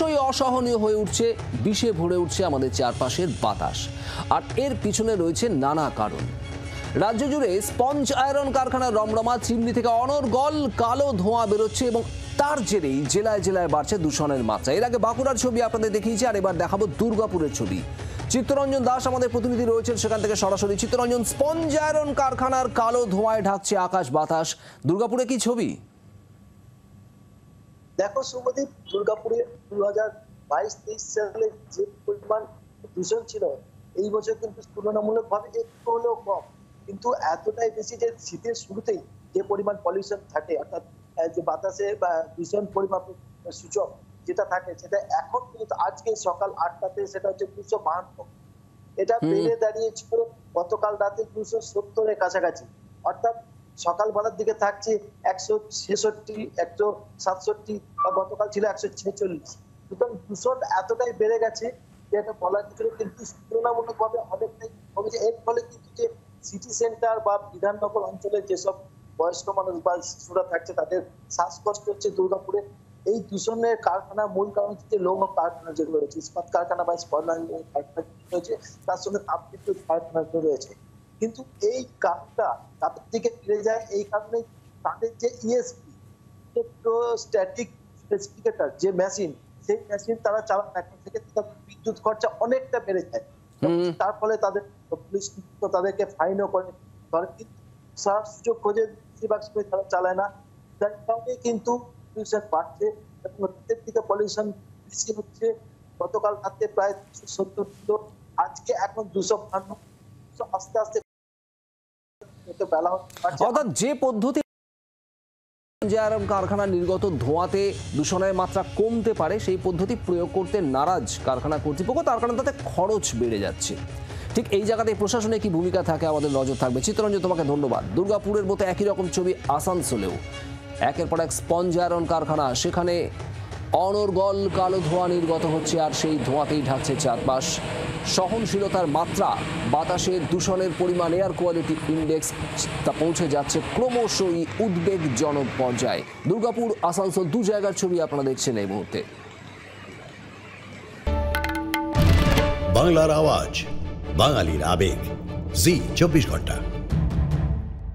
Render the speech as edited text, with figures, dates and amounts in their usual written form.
ক্রমশই অসহনীয় হয়ে উঠছে, বিষে ভরে উঠছে আমাদের চারপাশের বাতাস। আর এর পিছনে রয়েছে নানা কারণ। রাজ্য জুড়ে স্পঞ্জ আয়রন কারখানার রমরমা, চিমনি থেকে অনর্গল কালো ধোঁয়া বেরোচ্ছে এবং তার জেরেই জেলায় জেলায় বাড়ছে দূষণের মাত্রা। এর আগে বাঁকুড়ার ছবি আপনাদের দেখিয়েছি, আর এবার দেখাবো দুর্গাপুরের ছবি। চিত্তরঞ্জন দাস আমাদের প্রতিনিধি রয়েছেন সেখান থেকে সরাসরি। চিত্তরঞ্জন, স্পঞ্জ আয়রন কারখানার কালো ধোঁয়ায় ঢাকছে আকাশ বাতাস, দুর্গাপুরে কি ছবি? দেখো শুভদীপ, দুর্গাপুরে 2022-23 সালে যে পরিমাণ দূষণ ছিল, এই বছর কিন্তু তুলনামূলকভাবে একটু হলেও কম, কিন্তু এতটাই বেশি যে শীতের শুরুতেই যে পরিমাণ পলিউশন থাকে, অর্থাৎ যে বাতাসে বা দূষণ পরিমাপের সূচক যেটা থাকে, সেটা এখন কিন্তু আজকে সকাল 8টাতে সেটা হচ্ছে 252। এটা বেড়ে দাঁড়িয়েছিল গতকাল রাতে 270-এর কাছাকাছি। অর্থাৎ সকালবেলার দিকে থাকছে 166, 167, বা গতকাল ছিল 146। সুতরাং দূষণ এতটাই বেড়ে গেছে যে এটা বলার কিছু নেই, কিন্তু তুলনামূলকভাবে অনেকটাই কমেছে। এর ফলে কিন্তু যে সিটি সেন্টার বা বিধাননগর অঞ্চলের যেসব বয়স্ক মানুষ বা শিশুরা থাকছে, তাদের শ্বাসকষ্ট হচ্ছে। দুর্গাপুরে এই দূষণের কারখানা মূল কারণ হচ্ছে লৌহ কারখানা যেগুলো রয়েছে, ইস্পাত কারখানা বা স্পঞ্জ কারখানা রয়েছে, তার সঙ্গে তাপবিদ্যুৎ কারখানা রয়েছে। কিন্তু এই কাজটা তাদের দিকে ফিরে যায় এই কারণে তাদের যে ইএসপি, ইলেকট্রোস্ট্যাটিক স্পেসিফিকেটর যে মেশিন, সেই মেশিন তারা চালান না, থেকে বিদ্যুৎ খরচা অনেকটা বেড়ে যায়। তার ফলে তাদের পুলিশ তাদেরকে ফাইনও করে, সুযোগ খোঁজে, বেশিরভাগ সময় তারা চালায় না। যার কারণে কিন্তু পলিউশন বাড়ছে এবং রাতের দিকে পলিউশন বেশি হচ্ছে। গতকাল রাতে প্রায় 270 ছিল, আজকে এখন 252। আস্তে আস্তে অর্থাৎ যে পদ্ধতি কারখানার নির্গত ধোঁয়াতে দূষণের মাত্রা কমতে পারে, সেই পদ্ধতি প্রয়োগ করতে নারাজ কারখানা কর্তৃপক্ষ, তার কারণে তাতে খরচ বেড়ে যাচ্ছে। ঠিক এই জায়গাতে প্রশাসনের কি ভূমিকা থাকে আমাদের নজর থাকবে। চিত্তরঞ্জন, তোমাকে ধন্যবাদ। দুর্গাপুরের মতো একই রকম ছবি আসানসোলেও, একের পর এক স্পঞ্জ আয়রন কারখানা, সেখানে অনর্গল কালো ধোঁয়া নির্গত হচ্ছে, আর সেই ধোঁয়াতেই ঢাকছে চারপাশ। সহনশীলতার মাত্রা, বাতাসের দূষণের পরিমাণ, এয়ার কোয়ালিটি ইন্ডেক্স, তা পৌঁছে যাচ্ছে ক্রমশই উদ্বেগজনক পর্যায়ে। দুর্গাপুর, আসানসোল দু জায়গার ছবি আপনারা দেখছেন এই মুহূর্তে। বাংলার আওয়াজ, বাঙালির আবেগ, জি 24 ঘন্টা।